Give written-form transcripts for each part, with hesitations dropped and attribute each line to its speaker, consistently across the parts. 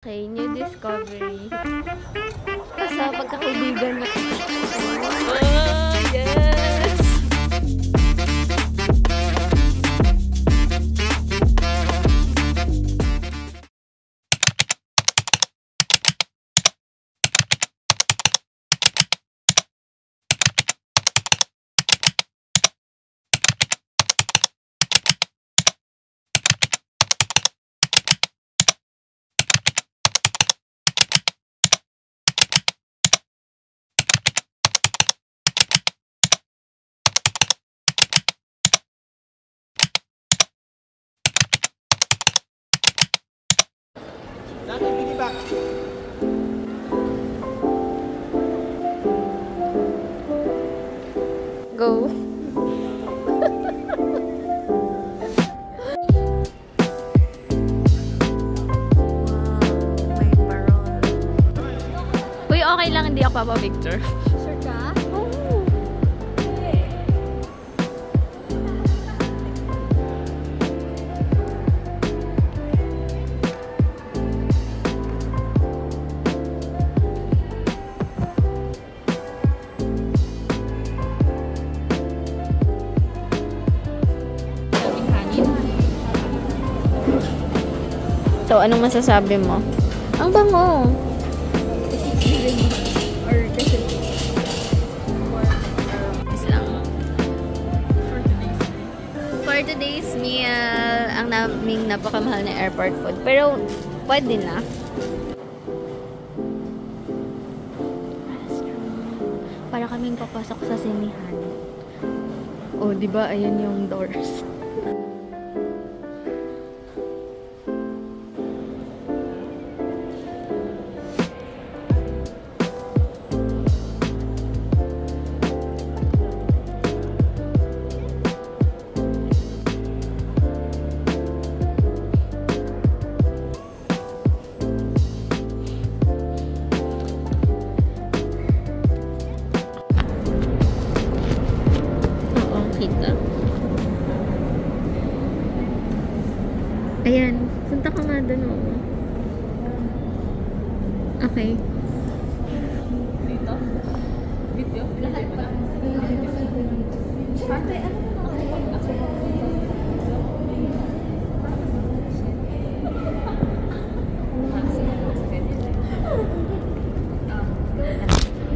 Speaker 1: Okay, new discovery. Sa pagkakaibigan na. Oh, yes! Go. May parol. Uy, okay lang, hindi ako papapicture.
Speaker 2: Sure ka?
Speaker 1: Oo. So, anong masasabi mo? Ang bango!
Speaker 2: Or kasi
Speaker 1: For today's meal, ang naming napakamahal na airport food. Pero, pwede na. Para kaming papasok sa sinihan. Oh, di ba? Ayan yung doors. Kita. Ayan. Punta ka nga doon, oh. Okay.
Speaker 2: dito. Video. Lahat pa. Ate, ano?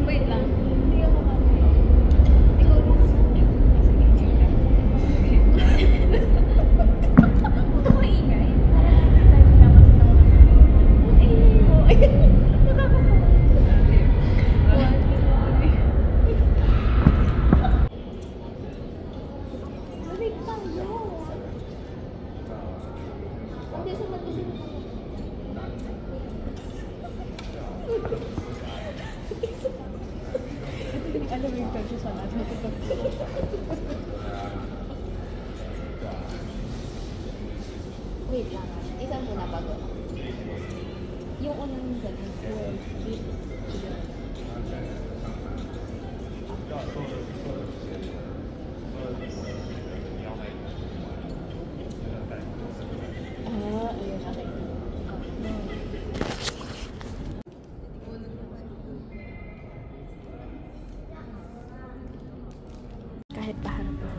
Speaker 2: Wait lang. Hindi ako alam mo yung pwede sa natin.
Speaker 1: Wait lang. Isa muna bago.
Speaker 2: Yung unang ganun. Ayun, okay.
Speaker 1: Kahit paharap na.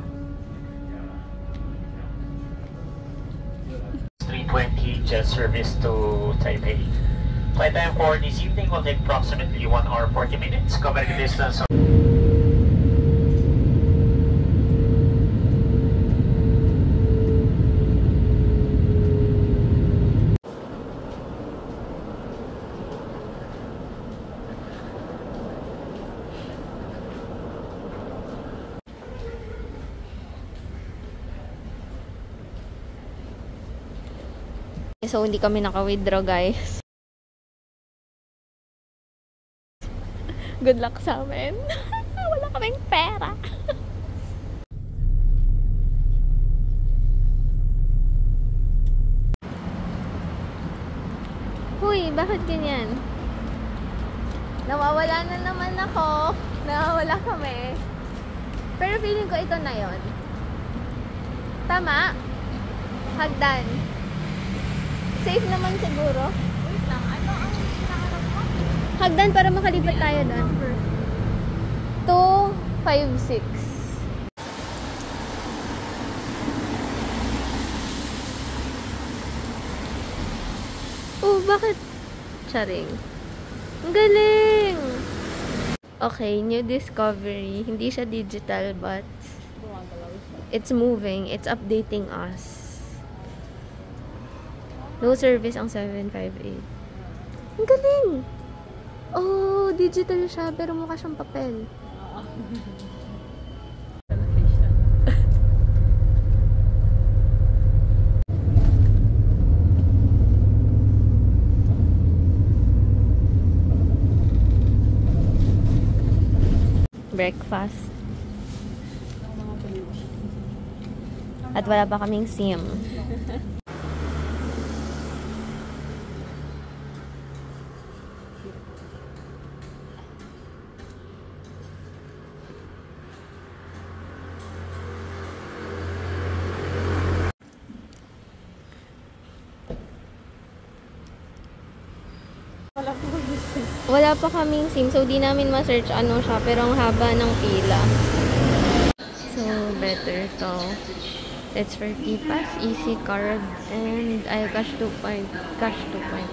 Speaker 3: 320 jet service to Taipei. Flight time for this evening will take approximately 1 hour 40 minutes, covering a distance of
Speaker 1: So, hindi kami naka-withdraw, guys. Good luck sa amin. Wala kaming pera. Huy, bakit ganyan? Nawawala na naman ako. Nawawala kami. Pero feeling ko ito na yon. Tama? Hagdan. Safe naman siguro.
Speaker 2: Wait lang,
Speaker 1: Hagdan para makalipat tayo doon. 256. Oh, bakit? Charing. Ang galing! Okay, new discovery. Hindi siya digital, but it's moving. It's updating us. No service ang 758. Ang galing! Oh, digital siya, pero mukha siyang papel. Breakfast. At wala pa kaming SIM. Wala pa kaming SIM, so di namin ma-search ano siya, pero ang haba ng pila. So, better to. It's for KeyPass, Easy Card, and I cash 2 point. Cash 2 point.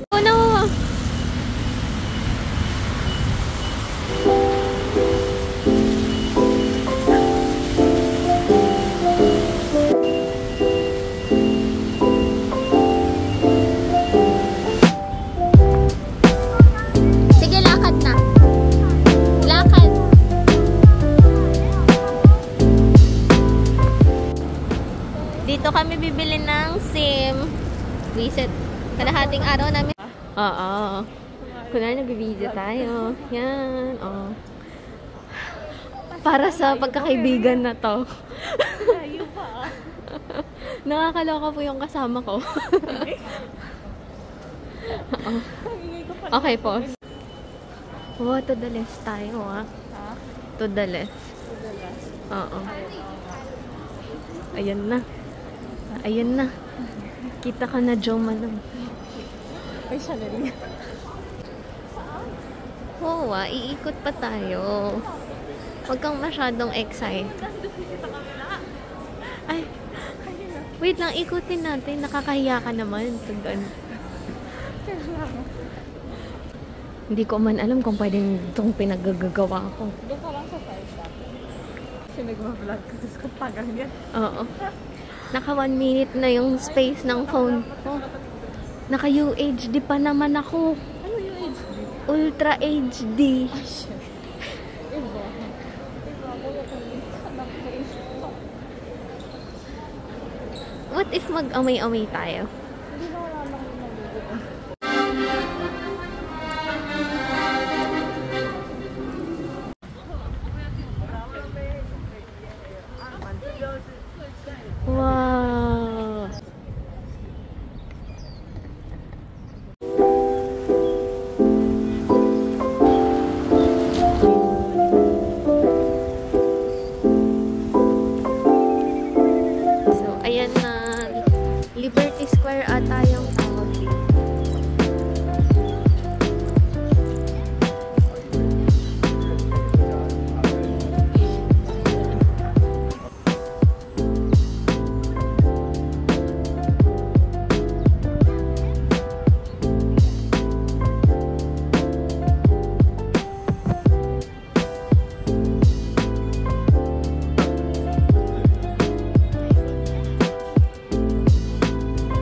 Speaker 1: Oh no! Sige, lakad na. Lakad. Dito kami bibili ng SIM. Reset. Kalahating araw namin. Oo. Kunwari nag-video tayo. Yan. Oh. Para sa pagkakaibigan na to. Nakakaloka po yung kasama ko. Okay, pause. Oh, to the left tayo, ah. To the left. Oo. Ayan na. Ayan na. Kita ka na, Joe Malone.
Speaker 2: Ay, siya na rin.
Speaker 1: Oo, iikot pa tayo. Huwag kang masyadong excited. Ay, wait lang, ikutin natin. Nakakahiya ka naman. Hindi ko man alam kung pwedeng itong pinaggagawa ko.
Speaker 2: Doon ka lang sa side natin. Kasi nagma-vlog ka, tapos kapag ganyan.
Speaker 1: Oo. Naka 1 minute na yung space ng phone ko. Naka UHD pa naman ako.
Speaker 2: Ano yung HD?
Speaker 1: Ultra HD.
Speaker 2: Ay, shit. Iba.
Speaker 1: What if mag-amay-amay tayo?
Speaker 2: Hindi na wala lang yung nagiging.
Speaker 1: Wow! So, ayan na. Liberty Square ata yung tawag dito.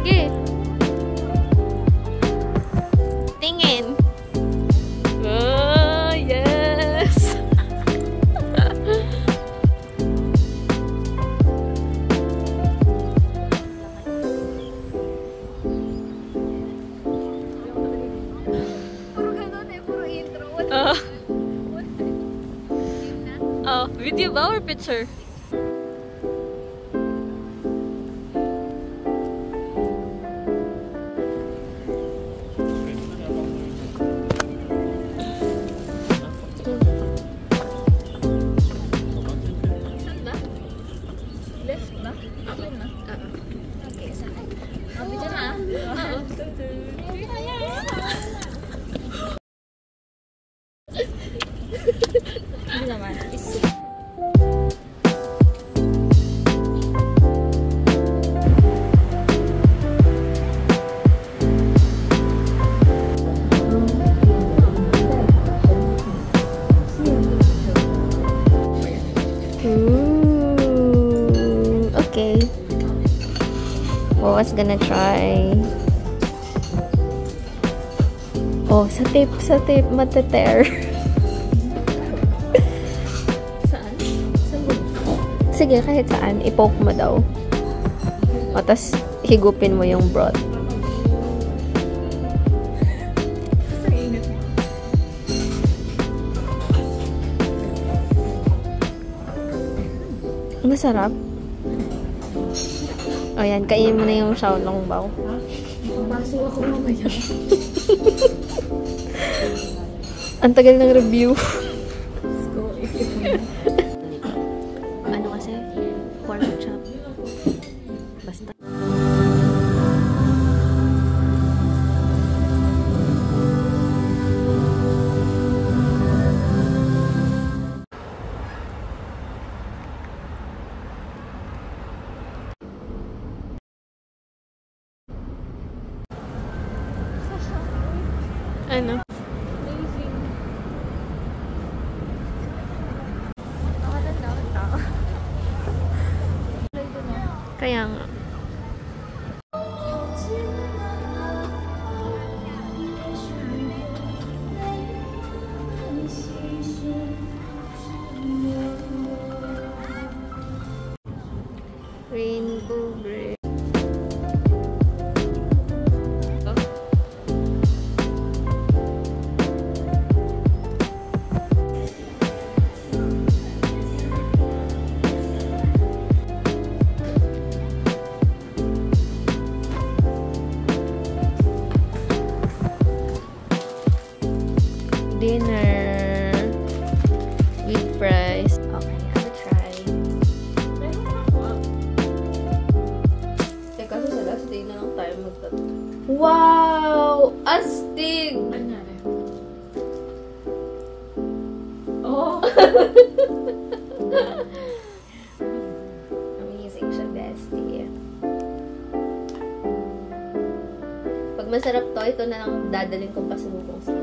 Speaker 1: Sige. Tingin. Oh, yes!
Speaker 2: Puro ganun eh, puro intro.
Speaker 1: Oh, video ba or picture? was gonna try. Oh, sa tape, mateter.
Speaker 2: Saan? Saan mo?
Speaker 1: Sige, kahit saan. I-poke mo daw. O, tas higupin mo yung broth.
Speaker 2: Sa init.
Speaker 1: Masarap. O, yan. Kainin mo na yung xiaolongbao.
Speaker 2: Pasok ako mamaya.
Speaker 1: Ang tagal ng review.
Speaker 2: Go, skip mo na.
Speaker 1: Ano kasi? Pork chop. Basta. Ano?
Speaker 2: Amazing. Nakatandaan tao.
Speaker 1: Kaya nga. Rainbow bread. Dinner with fries. Okay, I'll try. Teka, sa last day na lang tayo magtatlo. Wow! Astig!
Speaker 2: Anyari? Oh!
Speaker 1: Amazing siya, bestie. Pag masarap to, ito na lang dadalhin kong pasalubong sa